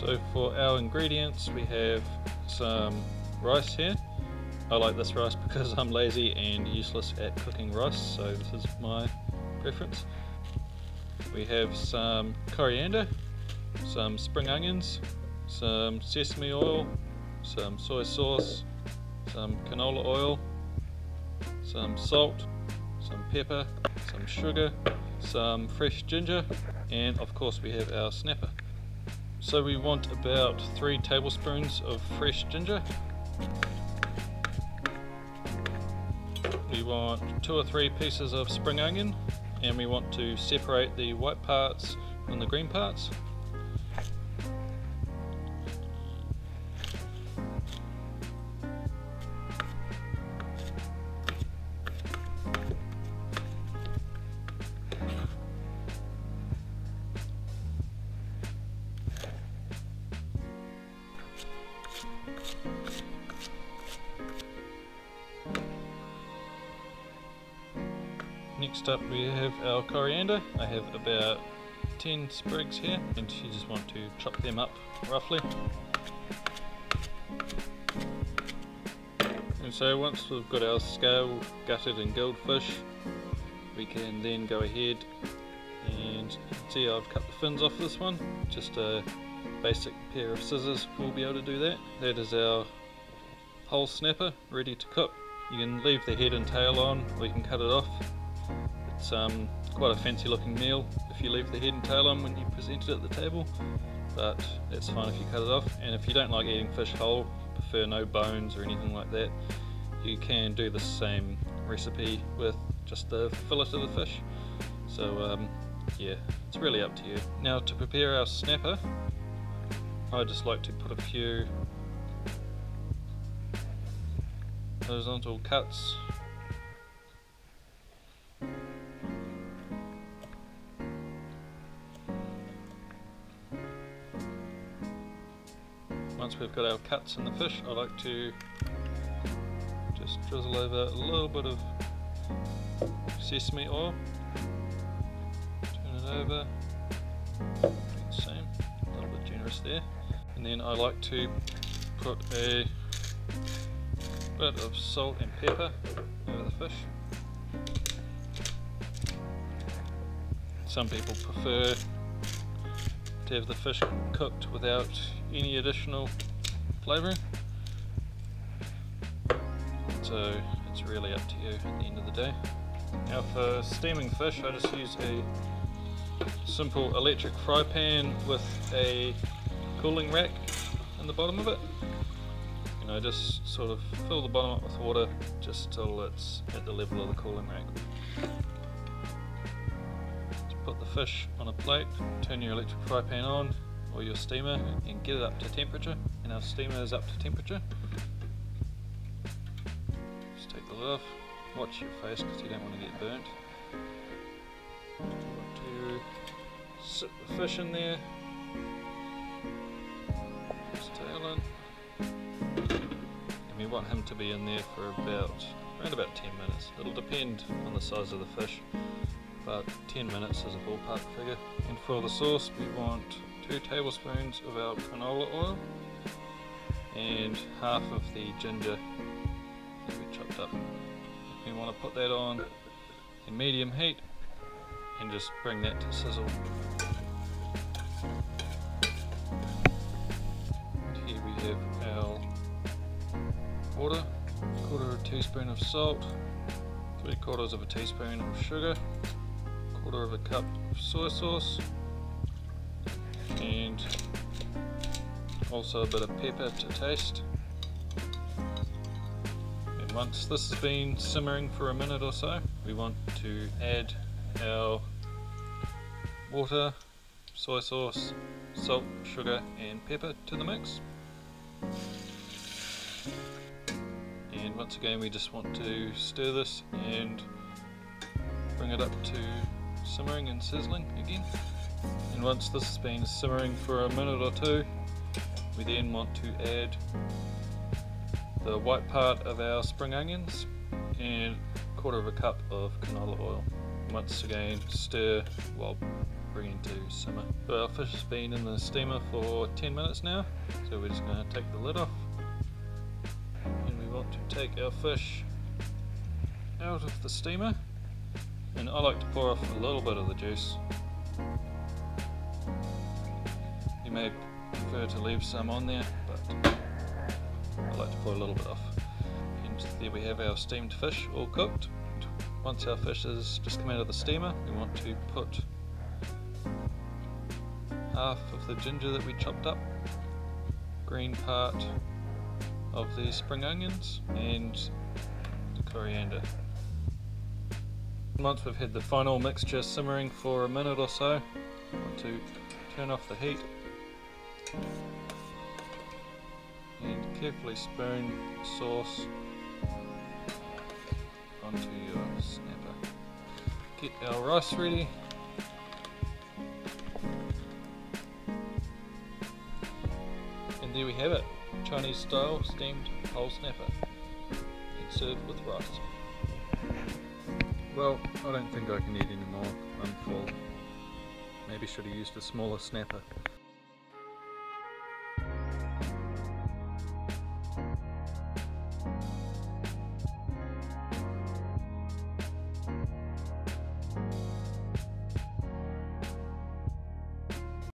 So for our ingredients, we have some rice here. I like this rice because I'm lazy and useless at cooking rice, so this is my preference. We have some coriander, some spring onions, some sesame oil, some soy sauce, some canola oil, some salt, some pepper, some sugar, some fresh ginger, and of course we have our snapper. So we want about 3 tablespoons of fresh ginger. We want 2 or 3 pieces of spring onion, and we want to separate the white parts from the green parts. Next up we have our coriander. I have about 10 sprigs here, and you just want to chop them up roughly. And so once we've got our scaled, gutted and gilled fish, we can then go ahead and see I've cut the fins off this one. Just a basic pair of scissors will be able to do that. That is our whole snapper ready to cook. You can leave the head and tail on, or you can cut it off. It's quite a fancy looking meal if you leave the head and tail on when you present it at the table, but it's fine if you cut it off. And if you don't like eating fish whole, prefer no bones or anything like that, you can do the same recipe with just the fillet of the fish. So yeah, it's really up to you. Now to prepare our snapper, I just like to put a few horizontal cuts . Once we've got our cuts in the fish, I like to just drizzle over a little bit of sesame oil, turn it over, do the same, a little bit generous there, and then I like to put a bit of salt and pepper over the fish. Some people prefer to have the fish cooked without any additional flavouring, so it's really up to you at the end of the day. Now for steaming fish, I just use a simple electric fry pan with a cooling rack in the bottom of it. You know, just sort of fill the bottom up with water just till it's at the level of the cooling rack. Put the fish on a plate, turn your electric fry pan on or your steamer and get it up to temperature, and our steamer is up to temperature. Just take the lid off, watch your face because you don't want to get burnt. You want to sit the fish in there, his tail in, and we want him to be in there for around about 10 minutes. It'll depend on the size of the fish, but 10 minutes is a ballpark figure. And for the sauce, we want 2 tablespoons of our canola oil and half of the ginger that we chopped up. We want to put that on in medium heat and just bring that to sizzle. And here we have our water, 1/4 teaspoon of salt, 3/4 of a teaspoon of sugar, 1/4 cup of soy sauce, and also a bit of pepper to taste. And once this has been simmering for a minute or so, we want to add our water, soy sauce, salt, sugar and pepper to the mix. And once again we just want to stir this and bring it up to simmering and sizzling again. And once this has been simmering for a minute or two, we then want to add the white part of our spring onions and 1/4 cup of canola oil. Once again stir while bringing to simmer. So our fish has been in the steamer for 10 minutes now, so we're just going to take the lid off, and we want to take our fish out of the steamer, and I like to pour off a little bit of the juice. You may prefer to leave some on there, but I like to pour a little bit off. And there we have our steamed fish all cooked. Once our fish has just come out of the steamer, we want to put half of the ginger that we chopped up, green part of the spring onions, and the coriander. Once we've had the final mixture simmering for a minute or so, we want to turn off the heat and carefully spoon the sauce onto your snapper. Get our rice ready. And there we have it, Chinese style steamed whole snapper, and served with rice. Well, I don't think I can eat any more. I'm full. Maybe should have used a smaller snapper.